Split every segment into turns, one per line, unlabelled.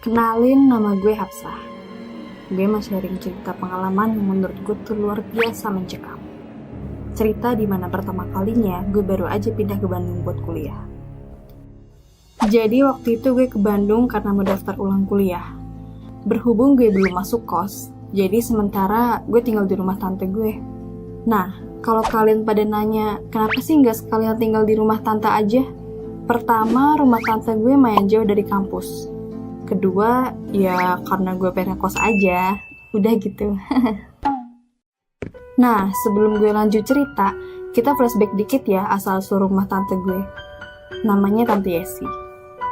Kenalin, nama gue Hafsah. Gue mau sharing cerita pengalaman yang menurut gue tuh luar biasa mencekam. Cerita dimana pertama kalinya gue baru aja pindah ke Bandung buat kuliah. Jadi waktu itu gue ke Bandung karena mau daftar ulang kuliah. Berhubung gue belum masuk kos, jadi sementara gue tinggal di rumah tante gue. Nah, kalau kalian pada nanya, kenapa sih nggak sekalian tinggal di rumah tante aja? Pertama, rumah tante gue main jauh dari kampus. Kedua, ya karena gue pengen kos aja. Udah gitu. Nah, sebelum gue lanjut cerita, kita flashback dikit ya asal-usul rumah tante gue. Namanya Tante Yesi.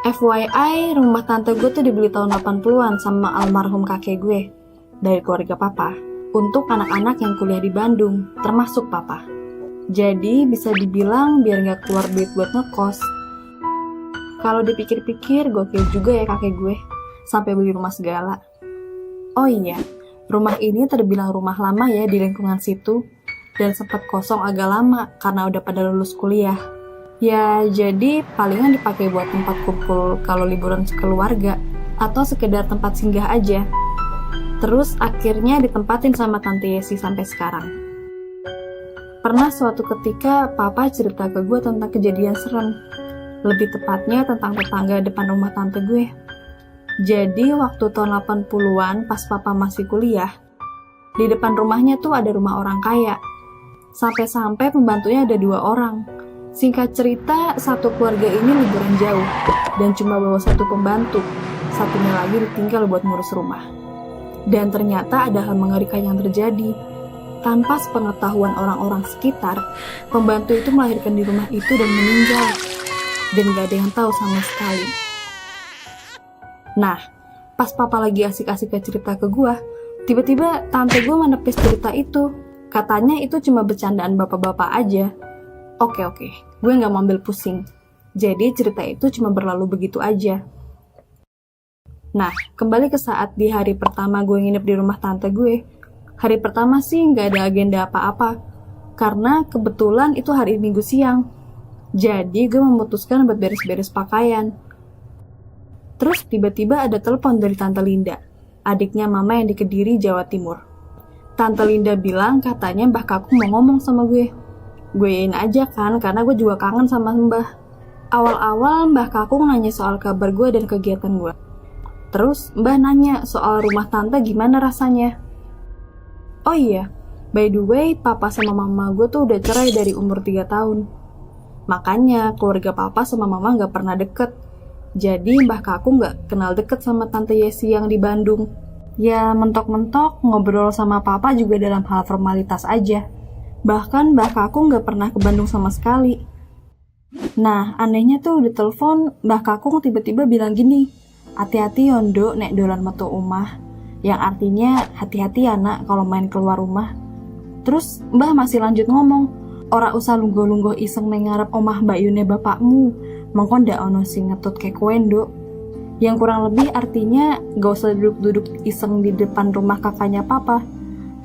FYI, rumah tante gue tuh dibeli tahun 80-an sama almarhum kakek gue dari keluarga papa untuk anak-anak yang kuliah di Bandung, termasuk papa. Jadi bisa dibilang biar gak keluar duit buat ngekos. Kalau dipikir-pikir, gokil juga ya kakek gue, sampai beli rumah segala. Oh iya, rumah ini terbilang rumah lama ya di lingkungan situ, dan sempat kosong agak lama karena udah pada lulus kuliah. Ya, jadi palingan dipakai buat tempat kumpul kalau liburan keluarga, atau sekedar tempat singgah aja. Terus akhirnya ditempatin sama Tante Yesi sampai sekarang. Pernah suatu ketika papa cerita ke gue tentang kejadian serem. Lebih tepatnya tentang tetangga depan rumah tante gue. Jadi waktu tahun 80-an pas papa masih kuliah, di depan rumahnya tuh ada rumah orang kaya. Sampai-sampai pembantunya ada 2 orang. Singkat cerita, satu keluarga ini liburan jauh dan cuma bawa 1 pembantu. Satunya lagi ditinggal buat ngurus rumah. Dan ternyata ada hal mengerikan yang terjadi. Tanpa sepengetahuan orang-orang sekitar, pembantu itu melahirkan di rumah itu dan meninggal. Dan gak ada yang tahu sama sekali. Nah, pas papa lagi asik-asik cerita ke gue, tiba-tiba tante gue menepis cerita itu. Katanya itu cuma bercandaan bapak-bapak aja. Oke, gue gak mau ambil pusing. Jadi cerita itu cuma berlalu begitu aja. Nah, kembali ke saat di hari pertama gue nginep di rumah tante gue. Hari pertama sih gak ada agenda apa-apa. Karena kebetulan itu hari Minggu siang. Jadi gue memutuskan buat beres-beres pakaian. Terus tiba-tiba ada telepon dari Tante Linda, adiknya mama yang di Kediri, Jawa Timur. Tante Linda bilang katanya Mbah Kakung mau ngomong sama gue. Gue yain aja kan, karena gue juga kangen sama Mbah. Awal-awal Mbah Kakung nanya soal kabar gue dan kegiatan gue. Terus Mbah nanya soal rumah tante gimana rasanya. Oh iya, by the way, papa sama mama gue tuh udah cerai dari umur 3 tahun. Makanya keluarga papa sama mama gak pernah deket. Jadi Mbah Kakung gak kenal deket sama Tante Yesi yang di Bandung. Ya mentok-mentok ngobrol sama papa juga dalam hal formalitas aja. Bahkan Mbah Kakung gak pernah ke Bandung sama sekali. Nah anehnya tuh di telepon Mbah Kakung tiba-tiba bilang gini, hati-hati yondo nek dolan metu omah. Yang artinya hati-hati ya nak kalau main keluar rumah. Terus Mbah masih lanjut ngomong, ora usah lungguh-lungguh iseng mengarep omah Mbak Yune bapakmu, mengko ndak ono sing ngetut kek kowe nduk. Yang kurang lebih artinya gak usah duduk-duduk iseng di depan rumah kakaknya papa.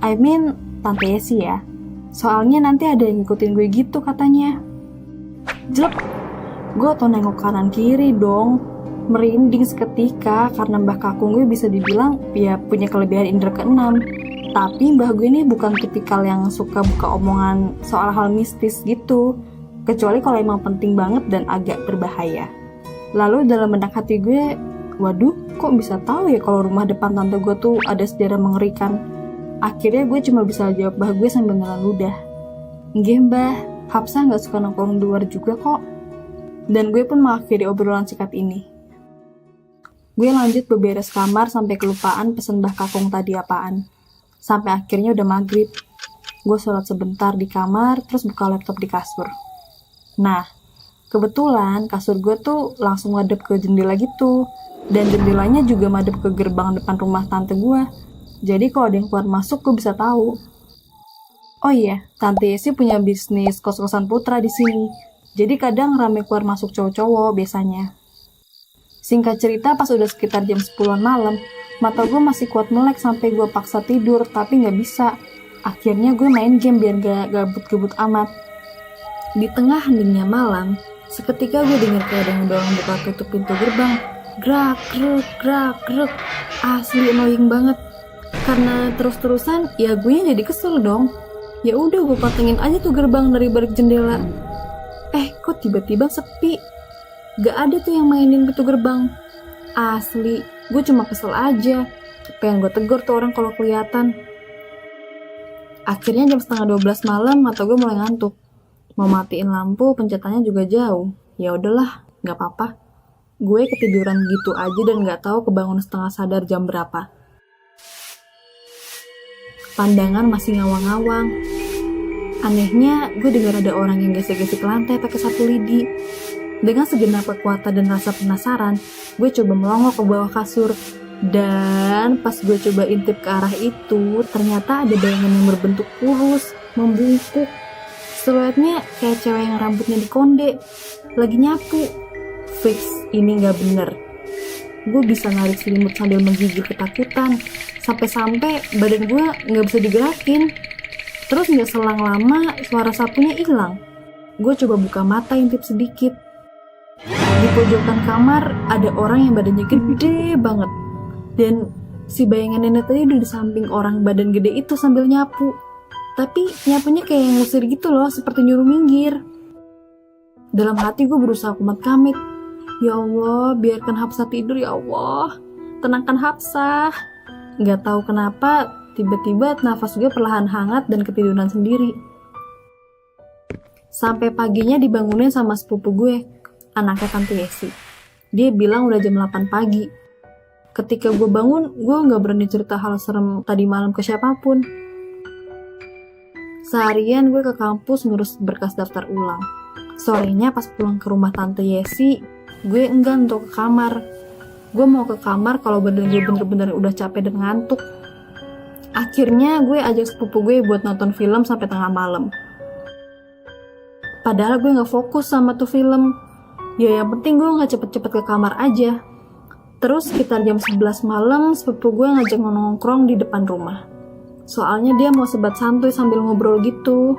I mean Tante Yesi ya. Soalnya nanti ada yang ngikutin gue gitu katanya. Jelek. Gue tuh nengok kanan kiri dong. Merinding seketika karena Mbah Kakung gue bisa dibilang ya punya kelebihan indera keenam. Tapi mbah gue ini bukan tipikal yang suka buka omongan soal hal mistis gitu. Kecuali kalau emang penting banget dan agak berbahaya. Lalu dalam benak hati gue, waduh kok bisa tahu ya kalau rumah depan tante gue tuh ada sejarah mengerikan. Akhirnya gue cuma bisa jawab mbah gue sambil nelan ludah. Nggih mbah, Hafsah gak suka nongkrong di luar juga kok. Dan gue pun mengakhiri obrolan singkat ini. Gue lanjut beberes kamar sampai kelupaan pesen Mbah Kakung tadi apaan. Sampai akhirnya udah maghrib. Gue sholat sebentar di kamar, terus buka laptop di kasur. Nah, kebetulan kasur gue tuh langsung madep ke jendela gitu. Dan jendelanya juga madep ke gerbang depan rumah tante gue. Jadi kalau ada yang keluar masuk, gue bisa tahu. Oh iya, Tante Yesi punya bisnis kos-kosan putra di sini. Jadi kadang rame keluar masuk cowok-cowok biasanya. Singkat cerita, pas udah sekitar jam 10-an malam, mata gue masih kuat melek sampai gue paksa tidur, tapi gak bisa. Akhirnya gue main game biar gak gabut-gabut amat. Di tengah heningnya malam, seketika gue dengar kayak ada yang dorong buka tutup pintu gerbang. Grak grek. Asli annoying banget. Karena terus-terusan ya gue jadi kesel dong. Ya udah gue patengin aja tuh gerbang dari balik jendela. Kok tiba-tiba sepi. Gak ada tuh yang mainin pintu gerbang. Asli, gue cuma kesel aja. Pengen gue tegur tuh orang kalau kelihatan. Akhirnya jam setengah 12 malam mata gue mulai ngantuk. Mau matiin lampu, pencetannya juga jauh. Ya udahlah, nggak apa-apa. Gue ketiduran gitu aja dan nggak tahu kebangun setengah sadar jam berapa. Pandangan masih ngawang-ngawang. Anehnya, gue dengar ada orang yang gesek-gesek lantai pakai sapu lidi. Dengan segenap kekuatan dan rasa penasaran, gue coba melongok ke bawah kasur. Dan pas gue coba intip ke arah itu, ternyata ada bayangan yang berbentuk kurus, membungkuk. Siluetnya kayak cewek yang rambutnya dikonde, lagi nyapu. Fix, ini gak bener. Gue bisa narik selimut sambil menggigil ketakutan. Sampai-sampai badan gue gak bisa digerakin. Terus gak selang lama, suara sapunya hilang. Gue coba buka mata intip sedikit. Di pojokan kamar ada orang yang badannya gede banget. Dan si bayangan nenek tadi udah di samping orang badan gede itu sambil nyapu. Tapi nyapunya kayak yang ngusir gitu loh, seperti nyuruh minggir. Dalam hati gue berusaha kumat kamit. Ya Allah, biarkan Hafsah tidur ya Allah. Tenangkan Hafsah. Gak tahu kenapa, tiba-tiba nafas gue perlahan hangat dan ketiduran sendiri. Sampai paginya dibangunin sama sepupu gue, anaknya Tante Yesi. Dia bilang udah jam 8 pagi. Ketika gue bangun, gue gak berani cerita hal serem tadi malam ke siapapun. Seharian gue ke kampus ngurus berkas daftar ulang. Sorenya pas pulang ke rumah Tante Yesi, gue enggan untuk ke kamar. Gue mau ke kamar kalau badan gue bener-bener udah capek dan ngantuk. Akhirnya gue ajak sepupu gue buat nonton film sampai tengah malam. Padahal gue gak fokus sama tuh film. Ya yang penting gue gak cepet-cepet ke kamar aja. Terus sekitar jam 11 malam, sepupu gue ngajak nongkrong di depan rumah. Soalnya dia mau sebat santuy sambil ngobrol gitu.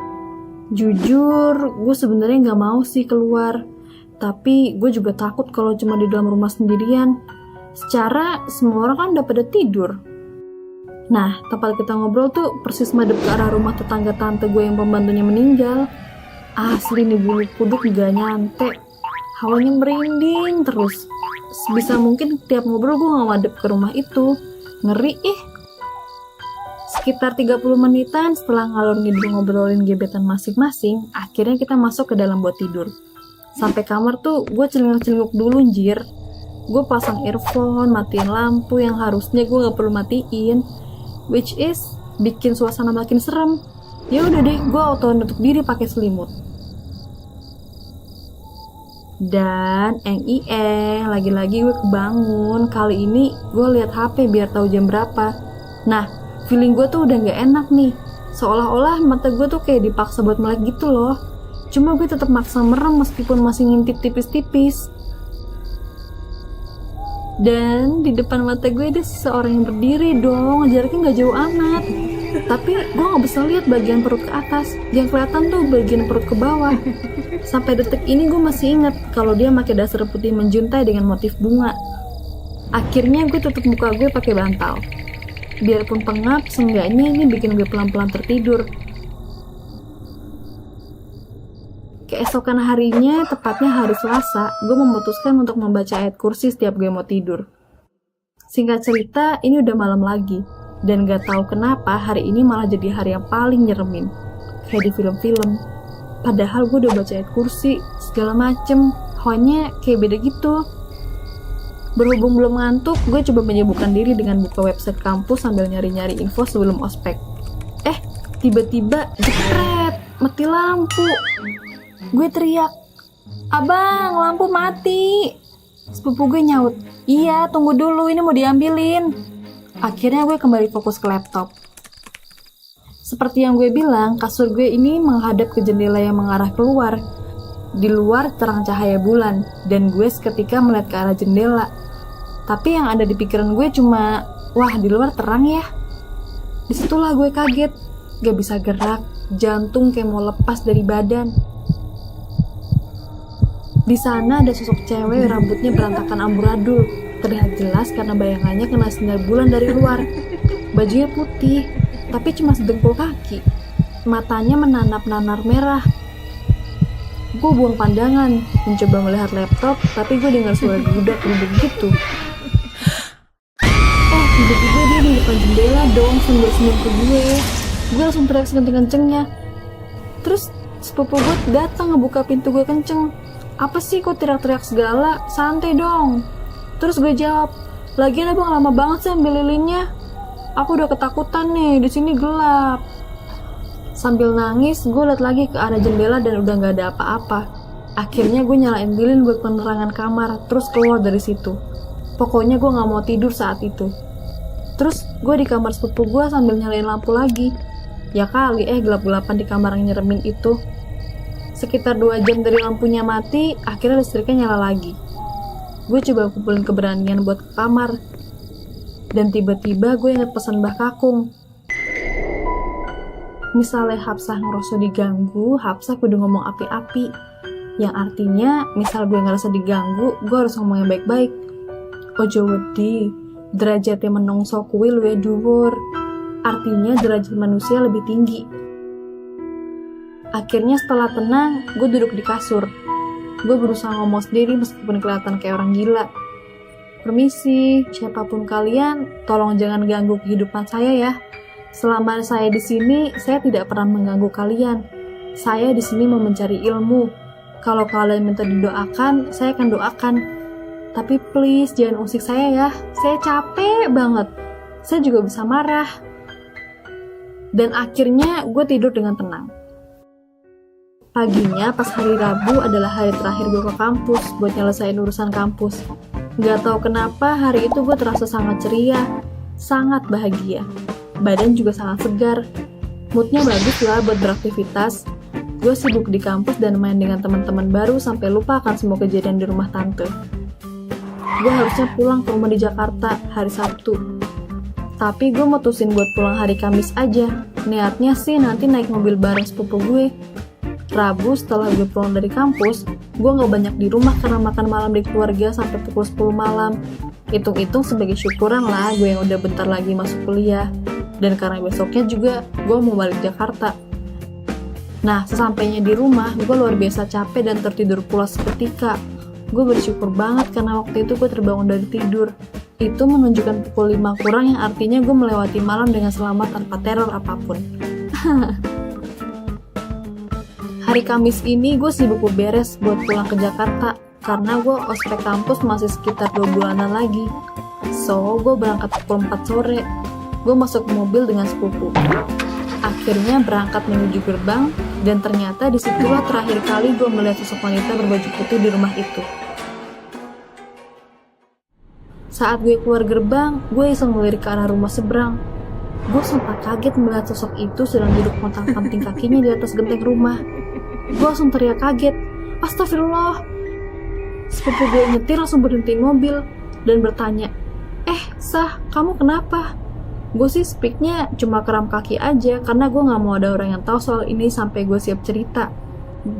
Jujur, gue sebenarnya gak mau sih keluar. Tapi gue juga takut kalau cuma di dalam rumah sendirian. Secara semua orang kan udah pada tidur. Nah, tempat kita ngobrol tuh persis madep ke arah rumah tetangga tante gue yang pembantunya meninggal. Asli nih bulu kuduk gak nyampe. Hawanya merinding terus. Sebisa mungkin tiap ngobrol gue gak madep ke rumah itu. Ngeri Sekitar 30 menitan setelah ngalor ngidul ngobrolin gebetan masing-masing, akhirnya kita masuk ke dalam buat tidur. Sampai kamar tuh gue celinguk-celinguk dulu anjir. Gue pasang earphone, matiin lampu yang harusnya gue gak perlu matiin. Which is bikin suasana makin serem. Ya udah deh, gue auto nutup diri pakai selimut. Dan lagi-lagi gue kebangun. Kali ini gue lihat HP biar tahu jam berapa. Nah, feeling gue tuh udah gak enak nih. Seolah-olah mata gue tuh kayak dipaksa buat melek gitu loh. Cuma gue tetap maksa merem meskipun masih ngintip tipis-tipis. Dan di depan mata gue ada seseorang yang berdiri dong. Jaraknya gak jauh amat. Tapi gue gak bisa lihat bagian perut ke atas. Yang kelihatan tuh bagian perut ke bawah. Sampai detik ini gue masih ingat kalau dia pakai dasar putih menjuntai dengan motif bunga. Akhirnya gue tutup muka gue pakai bantal. Biarpun pengap, seenggaknya ini bikin gue pelan-pelan tertidur. Keesokan harinya, tepatnya hari Selasa, gue memutuskan untuk membaca ayat kursi setiap gue mau tidur. Singkat cerita, ini udah malam lagi. Dan gak tahu kenapa hari ini malah jadi hari yang paling nyeremin. Kayak di film-film. Padahal gue udah baca ayat kursi, segala macem. Hawanya kayak beda gitu. Berhubung belum ngantuk, gue coba menyibukkan diri dengan buka website kampus sambil nyari-nyari info sebelum ospek. Tiba-tiba jepret, mati lampu. Gue teriak, "Abang, lampu mati!" Sepupu gue nyaut, "Iya, tunggu dulu, ini mau diambilin." Akhirnya gue kembali fokus ke laptop. Seperti yang gue bilang, kasur gue ini menghadap ke jendela yang mengarah keluar. Di luar terang cahaya bulan, dan gue seketika melihat ke arah jendela. Tapi yang ada di pikiran gue cuma, wah di luar terang ya. Disitulah gue kaget, gak bisa gerak, jantung kayak mau lepas dari badan. Di sana ada sosok cewek rambutnya berantakan amburadul. Terlihat jelas karena bayangannya kena sinar bulan dari luar. Bajunya putih, tapi cuma sedengkul kaki. Matanya menanap-nanar merah. Gue buang pandangan, mencoba melihat laptop, tapi gue dengar suara gerudak-geruduk gitu. Tiba-tiba dia di depan jendela dong, sambil senyum ke gue. Gue langsung teriak sekenceng-kencengnya. Terus sepupu gue datang ngebuka pintu gue kenceng. Apa sih kok teriak-teriak segala? Santai dong. Terus gue jawab, lagian abang lama banget sih ambil lilinnya. Aku udah ketakutan nih, di sini gelap. Sambil nangis, gue liat lagi ke arah jendela dan udah gak ada apa-apa. Akhirnya gue nyalain lilin buat penerangan kamar, terus keluar dari situ. Pokoknya gue gak mau tidur saat itu. Terus gue di kamar sepupu gue sambil nyalain lampu lagi. Ya kali gelap-gelapan di kamar yang nyeremin itu. Sekitar 2 jam dari lampunya mati, akhirnya listriknya nyala lagi. Gue coba kumpulin keberanian buat ke kamar. Dan tiba-tiba gue inget pesan Mbah Kakung. Misalnya Hapsah ngerasa diganggu, Hapsah kudu ngomong api-api. Yang artinya, misal gue ngerasa diganggu, gue harus ngomong yang baik-baik. Ojo wedi, derajatnya menungso kuwi luwih dhuwur. Artinya derajat manusia lebih tinggi. Akhirnya setelah tenang, gue duduk di kasur. Gue berusaha ngomong sendiri meskipun kelihatan kayak orang gila. Permisi, siapapun kalian, tolong jangan ganggu kehidupan saya ya. Selama saya di sini, saya tidak pernah mengganggu kalian. Saya di sini mau mencari ilmu. Kalau kalian minta didoakan, saya akan doakan. Tapi please jangan usik saya ya. Saya capek banget. Saya juga bisa marah. Dan akhirnya gue tidur dengan tenang. Paginya pas hari Rabu adalah hari terakhir gue ke kampus buat nyelesain urusan kampus. Gak tahu kenapa hari itu gue terasa sangat ceria, sangat bahagia. Badan juga sangat segar. Moodnya bagus lah buat beraktivitas. Gue sibuk di kampus dan main dengan teman-teman baru sampai lupa akan semua kejadian di rumah tante. Gue harusnya pulang ke rumah di Jakarta hari Sabtu. Tapi gue mutusin buat pulang hari Kamis aja. Niatnya sih nanti naik mobil bareng sepupu gue. Rabu setelah gue pulang dari kampus, gue gak banyak di rumah karena makan malam di keluarga sampai pukul 10 malam. Hitung-hitung sebagai syukuran lah gue yang udah bentar lagi masuk kuliah. Dan karena besoknya juga gue mau balik Jakarta. Nah, sesampainya di rumah, gue luar biasa capek dan tertidur pulas seketika. Gue bersyukur banget karena waktu itu gue terbangun dari tidur. Itu menunjukkan pukul 5 kurang yang artinya gue melewati malam dengan selamat tanpa teror apapun. Hari Kamis ini gue sibuk beres buat pulang ke Jakarta karena gue ospek kampus masih sekitar 2 bulanan lagi. So, gue berangkat pukul 4 sore. Gue masuk ke mobil dengan sepupu. Akhirnya berangkat menuju gerbang, dan ternyata disitulah terakhir kali gue melihat sosok wanita berbaju putih di rumah itu. Saat gue keluar gerbang, gue iseng melirik ke arah rumah seberang. Gue sempat kaget melihat sosok itu sedang duduk montang-manting kakinya di atas genteng rumah. Gue langsung teriak kaget, astagfirullah. Sepupu gue nyetir langsung berhentiin mobil dan bertanya, Sah, kamu kenapa? Gue sih speaknya cuma keram kaki aja karena gue gak mau ada orang yang tahu soal ini sampai gue siap cerita.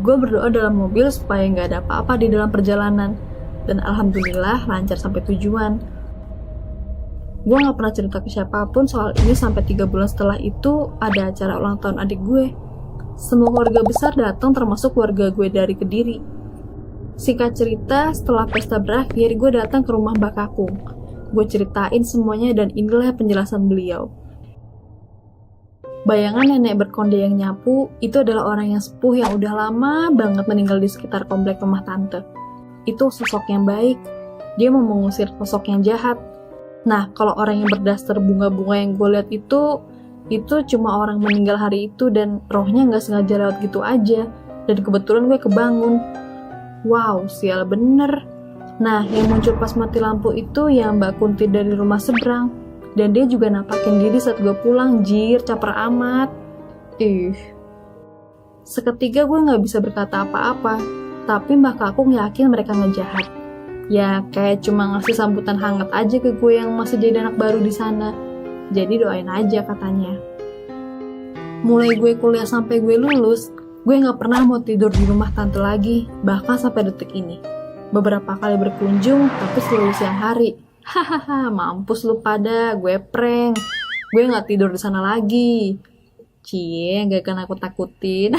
Gue berdoa dalam mobil supaya gak ada apa-apa di dalam perjalanan. Dan alhamdulillah lancar sampai tujuan. Gue gak pernah cerita ke siapapun soal ini sampai 3 bulan setelah itu ada acara ulang tahun adik gue. Semua keluarga besar datang termasuk keluarga gue dari Kediri. Singkat cerita, setelah pesta berakhir, gue datang ke rumah Mbak Kakung. Gue ceritain semuanya dan inilah penjelasan beliau. Bayangan nenek berkonde yang nyapu itu adalah orang yang sepuh yang udah lama banget meninggal di sekitar komplek rumah tante. Itu sosok yang baik. Dia mau mengusir sosok yang jahat. Nah, kalau orang yang berdaster bunga-bunga yang gue lihat itu cuma orang meninggal hari itu dan rohnya nggak sengaja lewat gitu aja. Dan kebetulan gue kebangun. Wow, sial bener. Nah, yang muncul pas mati lampu itu ya Mbak Kunti dari rumah seberang. Dan dia juga nampakin diri saat gue pulang, jir, caper amat. Seketika gue gak bisa berkata apa-apa, tapi Mbak Kakung yakin mereka ngejahat. Ya, kayak cuma ngasih sambutan hangat aja ke gue yang masih jadi anak baru di sana. Jadi doain aja katanya. Mulai gue kuliah sampai gue lulus, gue gak pernah mau tidur di rumah tante lagi, bahkan sampai detik ini. Beberapa kali berkunjung, tapi selalu siang hari. Hahaha, mampus lu pada, gue prank. Gue nggak tidur di sana lagi. Cie, gak kena aku takutin.